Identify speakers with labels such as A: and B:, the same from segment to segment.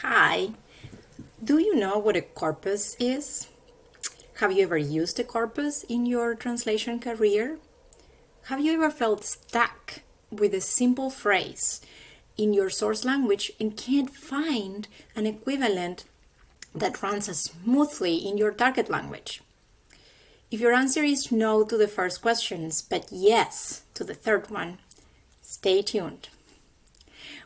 A: Hi, do you know what a corpus is? Have you ever used a corpus in your translation career? Have you ever felt stuck with a simple phrase in your source language and can't find an equivalent that runs as smoothly in your target language? If your answer is no to the first questions, but yes to the third one, stay tuned.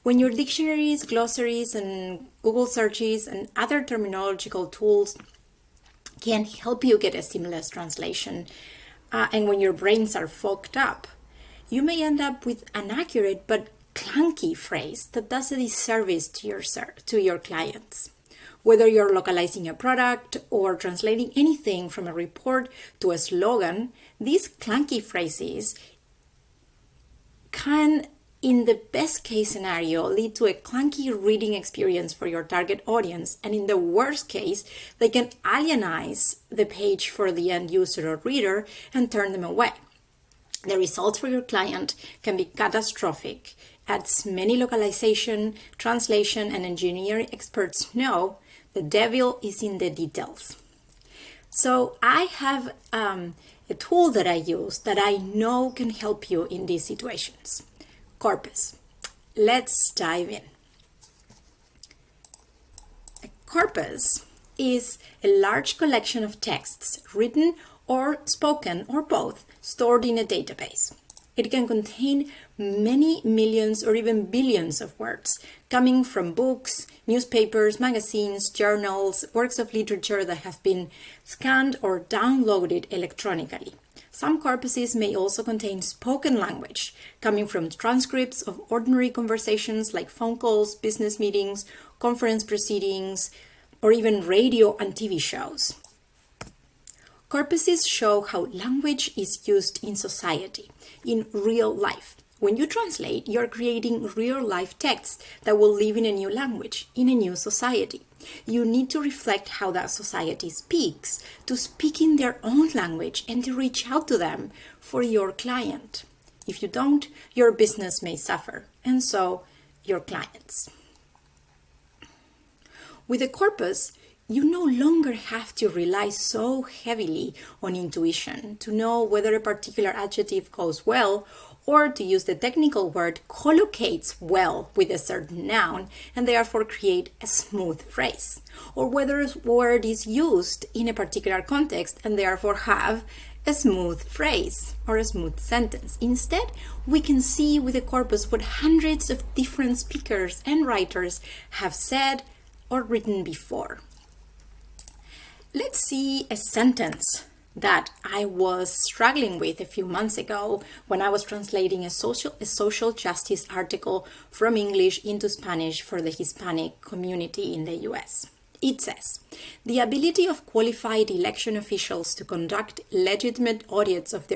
A: When your dictionaries, glossaries, and Google searches and other terminological tools can't help you get a seamless translation, and when your brains are fogged up, you may end up with an accurate but clunky phrase that does a disservice to your clients. Whether you're localizing a product or translating anything from a report to a slogan, these clunky phrases can, in the best case scenario, lead to a clunky reading experience for your target audience, and in the worst case, they can alienize the page for the end user or reader and turn them away. The results for your client can be catastrophic. As many localization, translation, and engineering experts know, the devil is in the details. So I have a tool that I use that I know can help you in these situations. Corpus. Let's dive in. A corpus is a large collection of texts, written or spoken or both, stored in a database. It can contain many millions or even billions of words coming from books, newspapers, magazines, journals, works of literature that have been scanned or downloaded electronically. Some corpuses may also contain spoken language coming from transcripts of ordinary conversations like phone calls, business meetings, conference proceedings, or even radio and TV shows. Corpuses show how language is used in society, in real life. When you translate, you're creating real-life texts that will live in a new language, in a new society. You need to reflect how that society speaks, to speak in their own language and to reach out to them for your client. If you don't, your business may suffer, and so your clients. With a corpus, you no longer have to rely so heavily on intuition to know whether a particular adjective goes well, or to use the technical word, collocates well with a certain noun and therefore create a smooth phrase, or whether a word is used in a particular context and therefore have a smooth phrase or a smooth sentence. Instead, we can see with a corpus what hundreds of different speakers and writers have said or written before. Let's see a sentence that I was struggling with a few months ago when I was translating a social justice article from English into Spanish for the Hispanic community in the US. It says, the ability of qualified election officials to conduct legitimate audits of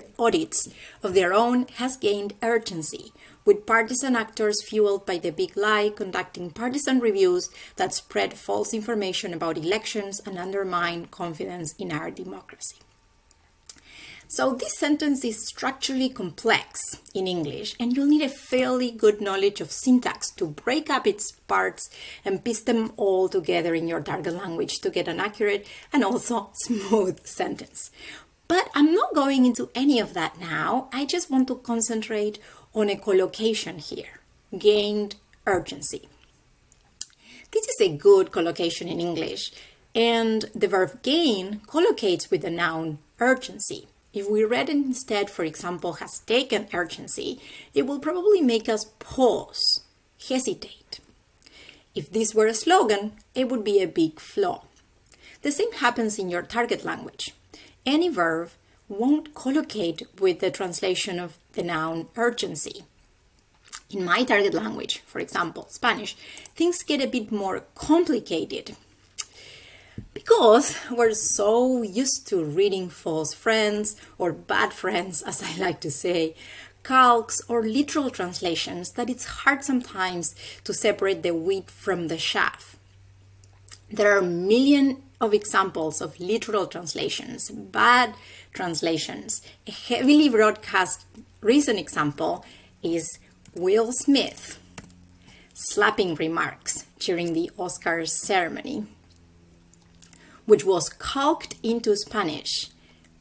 A: their own has gained urgency, with partisan actors fueled by the big lie conducting partisan reviews that spread false information about elections and undermine confidence in our democracy. So this sentence is structurally complex in English, and you'll need a fairly good knowledge of syntax to break up its parts and piece them all together in your target language to get an accurate and also smooth sentence. But I'm not going into any of that now. I just want to concentrate on a collocation here, gained urgency. This is a good collocation in English, and the verb gain collocates with the noun urgency. If we read it instead, for example, has taken urgency, it will probably make us pause, hesitate. If this were a slogan, it would be a big flaw. The same happens in your target language. Any verb won't collocate with the translation of the noun urgency. In my target language, for example, Spanish, things get a bit more complicated because we're so used to reading false friends or bad friends, as I like to say, calques or literal translations that it's hard sometimes to separate the wheat from the chaff. There are millions of examples of literal translations, bad translations. A heavily broadcast recent example is Will Smith slapping remarks during the Oscars ceremony, which was calqued into Spanish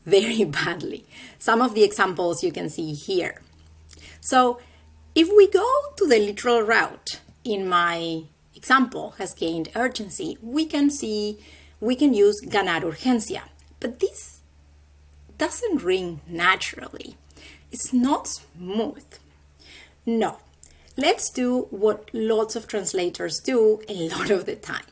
A: very badly. Some of the examples you can see here. So if we go to the literal route in my example has gained urgency, we can use ganar urgencia. But this doesn't ring naturally. It's not smooth. No. Let's do what lots of translators do a lot of the time.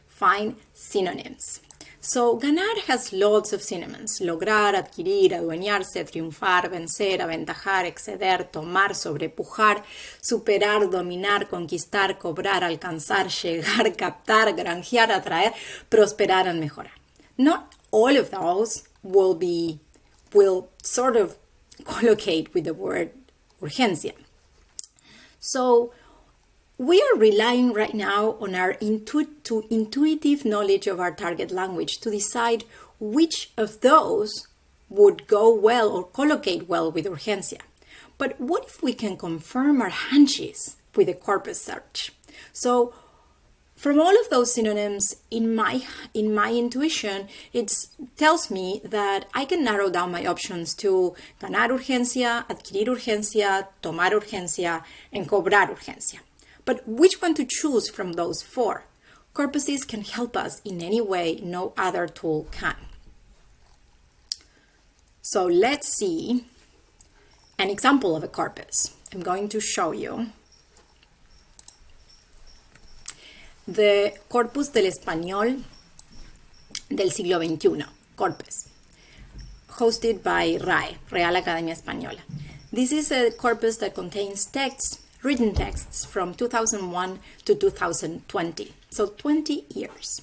A: Find synonyms. So ganar has lots of synonyms. Lograr, adquirir, adueñarse, triunfar, vencer, aventajar, exceder, tomar, sobrepujar, superar, dominar, conquistar, cobrar, alcanzar, llegar, captar, granjear, atraer, prosperar, and mejorar. Not all of those will sort of collocate with the word urgencia. So we are relying right now on our intuitive knowledge of our target language to decide which of those would go well or collocate well with urgencia. But what if we can confirm our hunches with a corpus search? So from all of those synonyms, in my intuition, it tells me that I can narrow down my options to ganar urgencia, adquirir urgencia, tomar urgencia, and cobrar urgencia. But which one to choose from those four? Corpuses can help us in any way no other tool can. So let's see an example of a corpus. I'm going to show you the Corpus del Español del siglo XXI, Corpus, hosted by RAE, Real Academia Española. This is a corpus that contains written texts from 2001 to 2020, so 20 years,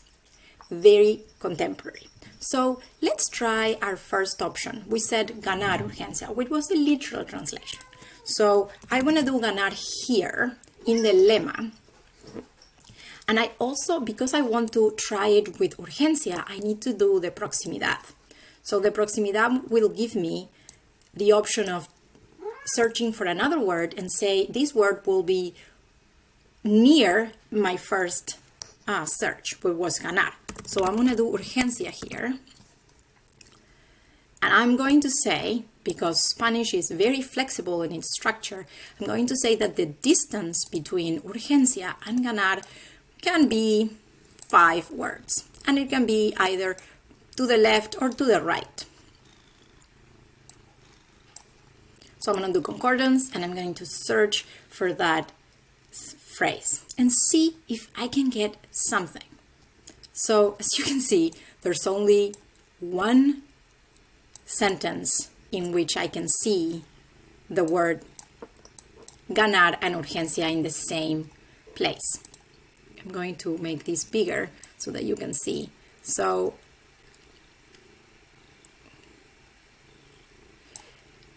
A: very contemporary. So let's try our first option. We said ganar urgencia, which was a literal translation. So I want to do ganar here in the lemma. And I also, because I want to try it with urgencia, I need to do the proximidad. So the proximidad will give me the option of searching for another word and say this word will be near my first search, which was ganar. So I'm going to do urgencia here. And I'm going to say, because Spanish is very flexible in its structure, I'm going to say that the distance between urgencia and ganar can be 5 words. And it can be either to the left or to the right. So I'm going to do concordance and I'm going to search for that phrase and see if I can get something. So as you can see, there's only one sentence in which I can see the word ganar and urgencia in the same place. I'm going to make this bigger so that you can see. So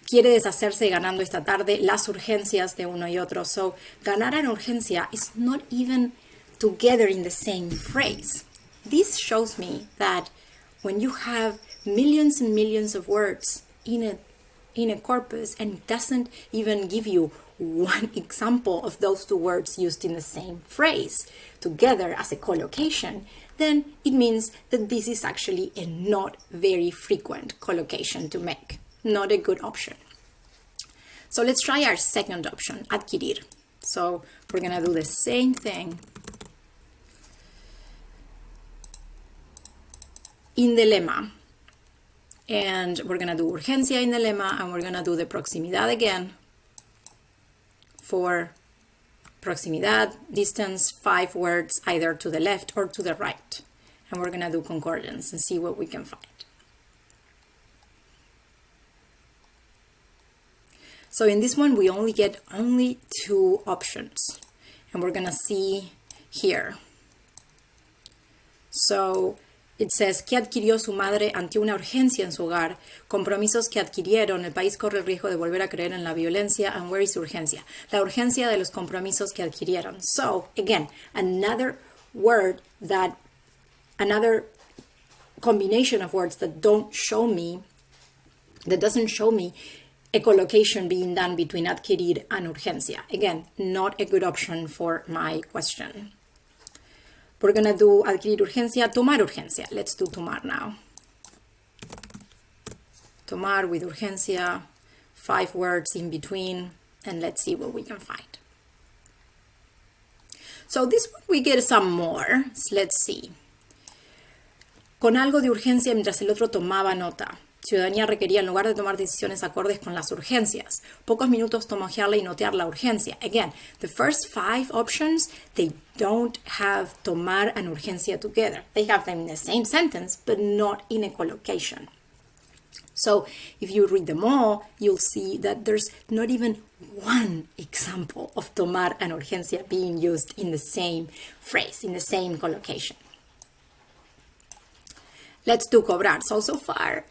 A: quiere deshacerse ganando esta tarde las urgencias de uno y otro. So ganar and urgencia is not even together in the same phrase. This shows me that when you have millions and millions of words in a corpus and it doesn't even give you one example of those two words used in the same phrase together as a collocation, then it means that this is actually a not very frequent collocation to make, not a good option. So let's try our second option, adquirir. So we're going to do the same thing in the lemma. And we're going to do urgencia in the lemma, and we're going to do the proximidad again for proximidad, distance, 5 words either to the left or to the right. And we're going to do concordance and see what we can find. So in this one, we only get 2 options. And we're going to see here. So it says, ¿qué adquirió su madre ante una urgencia en su hogar? Compromisos que adquirieron. El país corre el riesgo de volver a creer en la violencia. And where is urgencia? La urgencia de los compromisos que adquirieron. So, again, another combination of words that doesn't show me a collocation being done between adquirir and urgencia. Again, not a good option for my question. We're gonna do adquirir urgencia, tomar urgencia. Let's do tomar now. Tomar with urgencia, 5 words in between, and let's see what we can find. So this one we get some more. So let's see. Con algo de urgencia mientras el otro tomaba nota. Ciudadanía requería, en lugar de tomar decisiones acordes con las urgencias. Pocos minutos tomó ojearla y notear la urgencia. Again, the first 5 options, they don't have tomar and urgencia together. They have them in the same sentence, but not in a collocation. So if you read them all, you'll see that there's not even one example of tomar and urgencia being used in the same phrase, in the same collocation. Let's do cobrar. So far,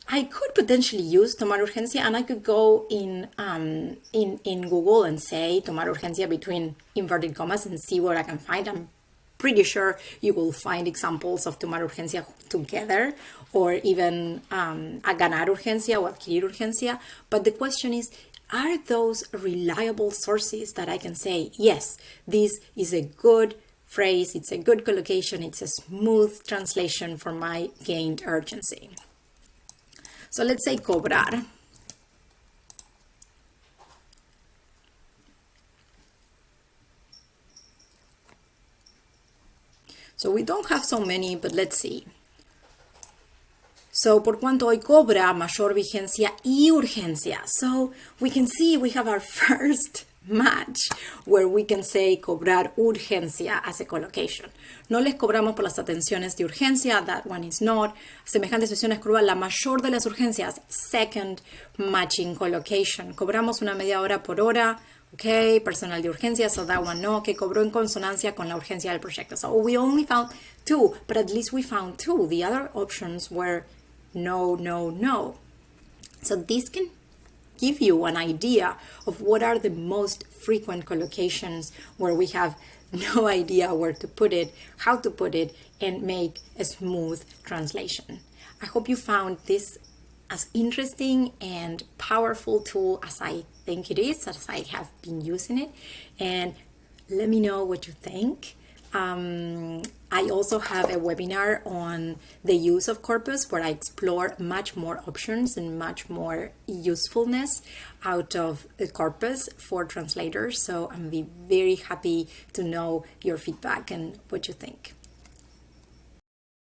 A: I could potentially use tomar urgencia, and I could go in Google and say tomar urgencia between inverted commas and see what I can find. I'm pretty sure you will find examples of tomar urgencia together, or even a ganar urgencia or adquirir urgencia. But the question is, are those reliable sources that I can say, yes, this is a good phrase, it's a good collocation, it's a smooth translation for my gained urgency. So let's say cobrar. So we don't have so many, but let's see. So, por cuanto hoy cobra mayor vigencia y urgencia. So we can see we have our first match where we can say cobrar urgencia as a collocation. No les cobramos por las atenciones de urgencia, that one is not. Semejante situación es curva la mayor de las urgencias, second matching collocation. Cobramos una media hora por hora, okay, personal de urgencia, so that one no, que cobró en consonancia con la urgencia del proyecto. So we only found 2, but at least we found 2. The other options were no, no, no. So this can give you an idea of what are the most frequent collocations where we have no idea where to put it, how to put it, and make a smooth translation. I hope you found this as interesting and powerful tool as I think it is, as I have been using it, and let me know what you think. I also have a webinar on the use of corpus where I explore much more options and much more usefulness out of the corpus for translators. So I'm very happy to know your feedback and what you think.